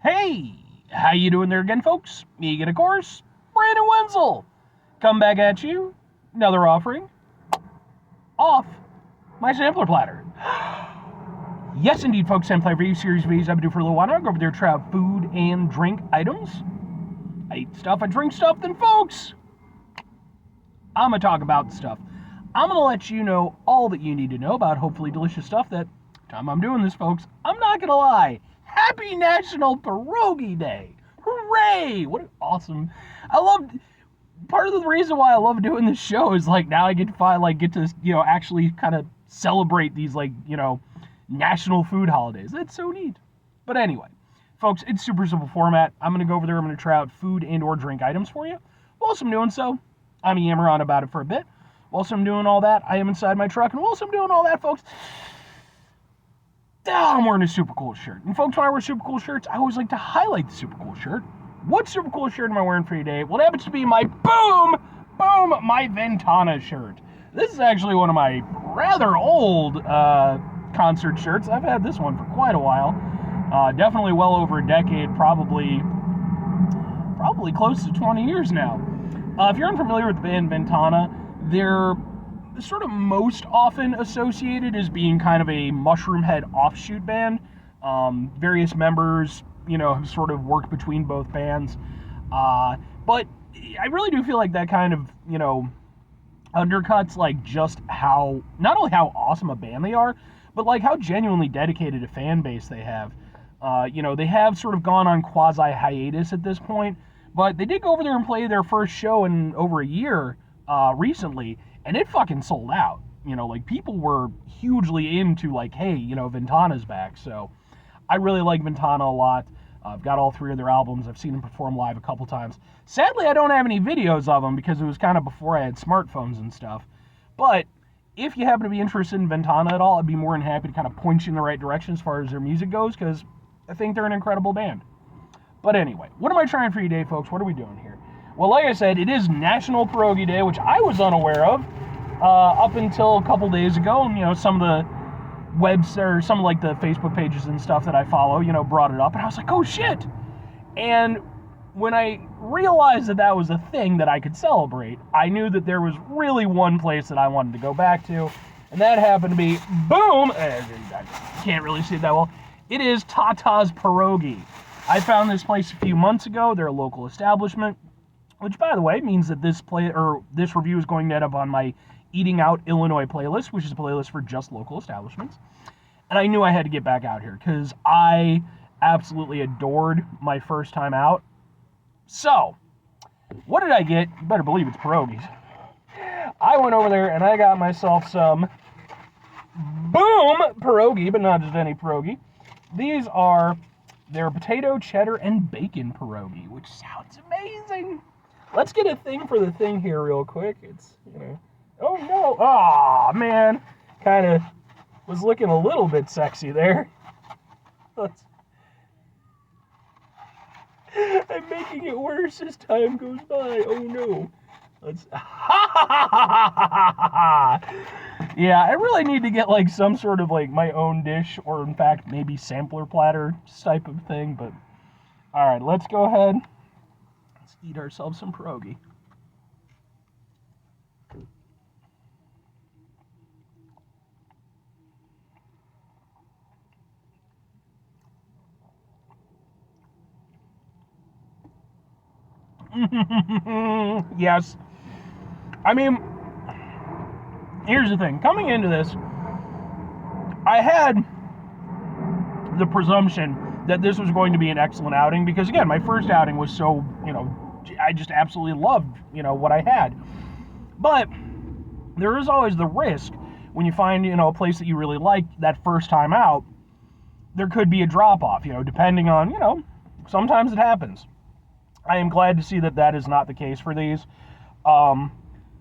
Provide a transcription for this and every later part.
Hey, how you doing there again, folks? Me again, of course, Brandon Wenzel. Come back at you, another offering off my sampler platter. Yes, indeed, folks, sampler review series videos I've been doing for a little while now. I go over there to try out food and drink items. I eat stuff, I drink stuff, then, folks, I'm going to talk about stuff. I'm going to let you know all that you need to know about hopefully delicious stuff that time I'm doing this, folks. I'm not going to lie. Happy National Pierogi Day! Hooray! What an awesome... Part of the reason why I love doing this show is, now I get to actually kind of celebrate these, national food holidays. That's so neat. But anyway, folks, it's super simple format. I'm going to go over there, I'm going to try out food and or drink items for you. Whilst I'm doing so, I'm yammer on about it for a bit. Whilst I'm doing all that, I am inside my truck, and whilst I'm doing all that, folks... I'm wearing a super cool shirt. And folks, when I wear super cool shirts, I always like to highlight the super cool shirt. What super cool shirt am I wearing for you today? Well, it happens to be my my Ventana shirt. This is actually one of my rather old concert shirts. I've had this one for quite a while. Definitely well over a decade, probably close to 20 years now. If you're unfamiliar with the band Ventana, they're sort of most often associated as being kind of a Mushroomhead offshoot band. Various members, have sort of worked between both bands. But I really do feel like that kind of, undercuts just how, not only how awesome a band they are, but how genuinely dedicated a fan base they have. They have sort of gone on quasi hiatus at this point, but they did go over there and play their first show in over a year recently. And it fucking sold out. People were hugely into, hey, Ventana's back. So I really like Ventana a lot. I've got all three of their albums. I've seen them perform live a couple times. Sadly, I don't have any videos of them because it was kind of before I had smartphones and stuff. But if you happen to be interested in Ventana at all, I'd be more than happy to kind of point you in the right direction as far as their music goes, because I think they're an incredible band. But anyway, what am I trying for you today, folks? What are we doing here? Well, like I said, it is National Pierogi Day, which I was unaware of up until a couple days ago. And, some of the some of the Facebook pages and stuff that I follow, brought it up. And I was like, oh, shit. And when I realized that that was a thing that I could celebrate, I knew that there was really one place that I wanted to go back to. And that happened to be, boom, I can't really see it that well. It is Tata's Pierogi. I found this place a few months ago. They're a local establishment. Which, by the way, means that this review is going to end up on my Eating Out Illinois playlist, which is a playlist for just local establishments. And I knew I had to get back out here because I absolutely adored my first time out. So, what did I get? You better believe it's pierogies. I went over there and I got myself some boom pierogi, but not just any pierogi. These are their potato, cheddar, and bacon pierogi, which sounds amazing. Let's get a thing for the thing here real quick. It's, oh no, aw, man. Kind of was looking a little bit sexy there. I'm making it worse as time goes by. Oh no. Yeah, I really need to get some sort of my own dish, or in fact maybe sampler platter type of thing, but alright, let's go ahead. Let's eat ourselves some pierogi. Yes. I mean, here's the thing. Coming into this, I had the presumption that this was going to be an excellent outing because, again, my first outing was so, I just absolutely loved, what I had. But there is always the risk when you find, a place that you really like that first time out, there could be a drop-off, depending on, sometimes it happens. I am glad to see that that is not the case for these.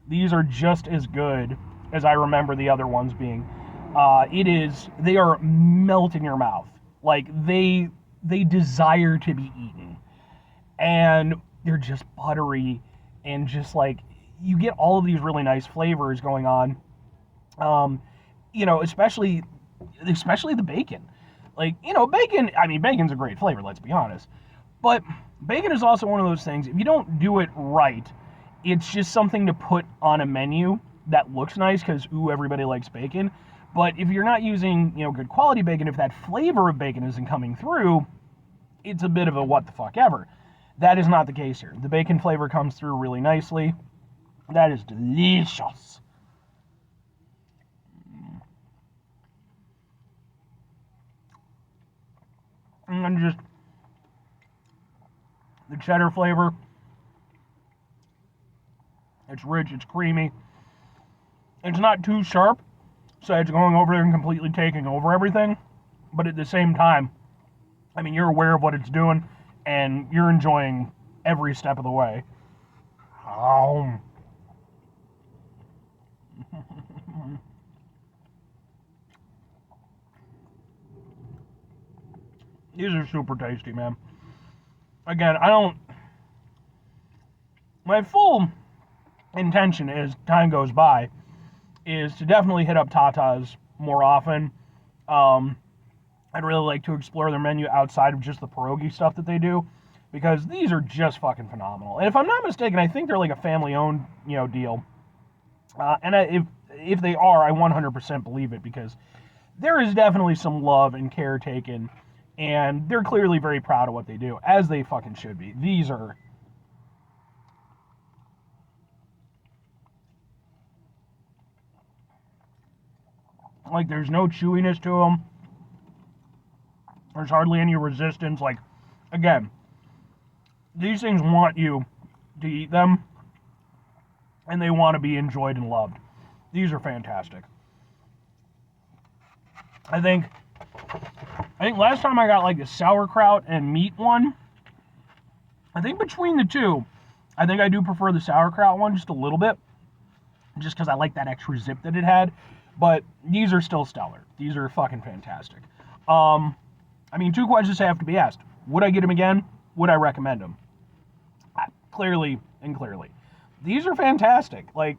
These are just as good as I remember the other ones being. They are melt in your mouth. They desire to be eaten. And they're just buttery and just you get all of these really nice flavors going on. Especially the bacon. Like, bacon, I mean, bacon's a great flavor, let's be honest. But bacon is also one of those things, if you don't do it right, it's just something to put on a menu that looks nice because, ooh, everybody likes bacon. But if you're not using, good quality bacon, if that flavor of bacon isn't coming through, it's a bit of a what the fuck ever. That is not the case here. The bacon flavor comes through really nicely. That is delicious. And just the cheddar flavor. It's rich, it's creamy. It's not too sharp, so it's going over there and completely taking over everything. But at the same time, I mean, you're aware of what it's doing, and you're enjoying every step of the way. Oh. These are super tasty, man. Again, my full intention as time goes by is to definitely hit up Tata's more often. I'd really like to explore their menu outside of just the pierogi stuff that they do, because these are just fucking phenomenal. And if I'm not mistaken, I think they're like a family-owned, deal. And if they are, I 100% believe it, because there is definitely some love and care taken, and they're clearly very proud of what they do, as they fucking should be. These are... Like, there's no chewiness to them. There's hardly any resistance. Like, again, these things want you to eat them, and they want to be enjoyed and loved. These are fantastic. I think last time I got like the sauerkraut and meat one, I think between the two, I think I do prefer the sauerkraut one just a little bit, just because I like that extra zip that it had. But these are still stellar. These are fucking fantastic. I mean, two questions have to be asked. Would I get them again? Would I recommend them? Clearly and clearly. These are fantastic. Like,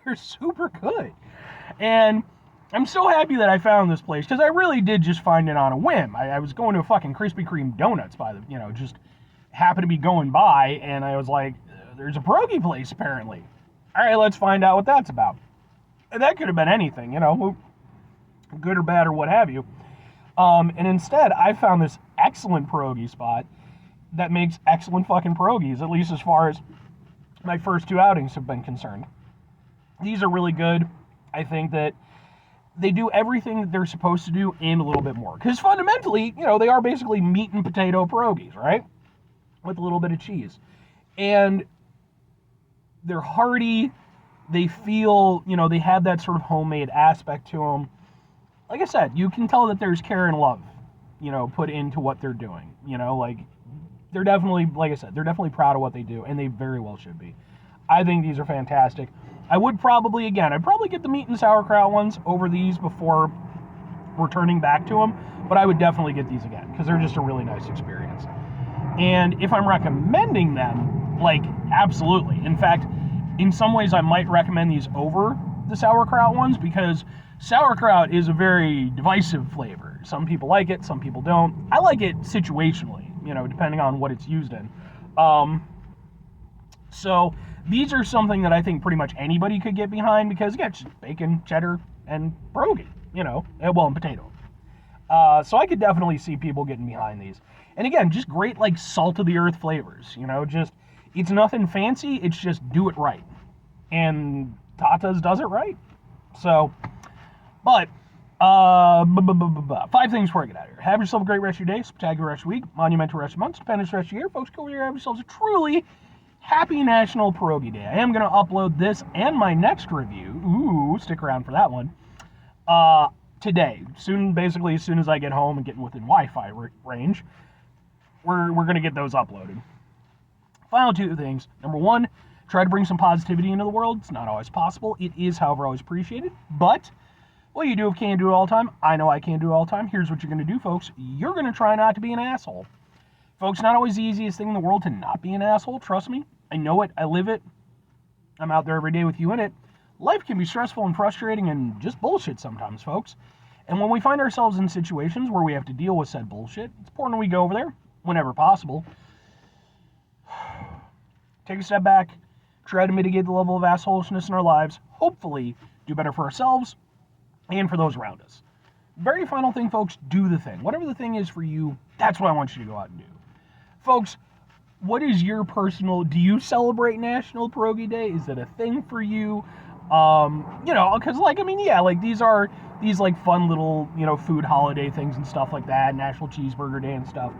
they're super good. And I'm so happy that I found this place, because I really did just find it on a whim. I was going to a fucking Krispy Kreme donuts by the, just happened to be going by, and I was like, there's a pierogi place, apparently. All right, let's find out what that's about. And that could have been anything, good or bad or what have you. And instead, I found this excellent pierogi spot that makes excellent fucking pierogies, at least as far as my first two outings have been concerned. These are really good. I think that they do everything that they're supposed to do and a little bit more. Because fundamentally, they are basically meat and potato pierogies, right? With a little bit of cheese. And they're hearty. They feel, they have that sort of homemade aspect to them. Like I said, you can tell that there's care and love, put into what they're doing. Like, they're definitely, like I said, they're definitely proud of what they do, and they very well should be. I think these are fantastic. I'd probably get the meat and sauerkraut ones over these before returning back to them, but I would definitely get these again, because they're just a really nice experience. And if I'm recommending them, like, absolutely. In fact, in some ways I might recommend these over the sauerkraut ones, because sauerkraut is a very divisive flavor. Some people like it, some people don't. I like it situationally, depending on what it's used in. So these are something that I think pretty much anybody could get behind, because, again, it's just bacon, cheddar, and pierogi, and potato. So I could definitely see people getting behind these. And again, just great, like, salt-of-the-earth flavors, just, it's nothing fancy, it's just do it right. And Tata's does it right. So, but, 5 things before I get out of here. Have yourself a great rest of your day, spectacular rest of your week, monumental rest of your month, stupendous rest of your year. Folks, go over here, have yourselves a truly happy National Pierogi Day. I am going to upload this and my next review, stick around for that one, today. Basically, as soon as I get home and get within Wi-Fi range, we're going to get those uploaded. Final 2 things. Number 1, try to bring some positivity into the world. It's not always possible. It is, however, always appreciated. But what you do if you can't do it all the time, I know I can't do it all the time. Here's what you're going to do, folks. You're going to try not to be an asshole. Folks, not always the easiest thing in the world to not be an asshole. Trust me. I know it. I live it. I'm out there every day with you in it. Life can be stressful and frustrating and just bullshit sometimes, folks. And when we find ourselves in situations where we have to deal with said bullshit, it's important we go over there whenever possible. Take a step back, try to mitigate the level of assholishness in our lives, hopefully do better for ourselves and for those around us. Very final thing, folks, do the thing. Whatever the thing is for you, that's what I want you to go out and do. Folks, what is your personal, do you celebrate National Pierogi Day? Is it a thing for you? Because, these are these, fun little, food holiday things and stuff like that, National Cheeseburger Day and stuff.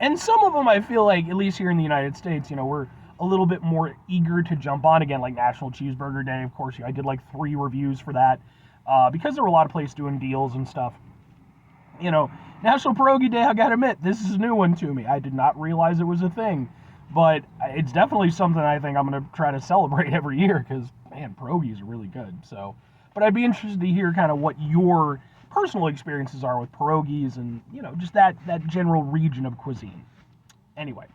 And some of them I feel like, at least here in the United States, we're a little bit more eager to jump on again, like National Cheeseburger Day. Of course, I did 3 reviews for that because there were a lot of places doing deals and stuff. National Pierogi Day, I gotta admit, this is a new one to me. I did not realize it was a thing, but it's definitely something I think I'm gonna try to celebrate every year because, man, pierogies are really good. So, but I'd be interested to hear kind of what your personal experiences are with pierogies and, just that general region of cuisine. Anyway.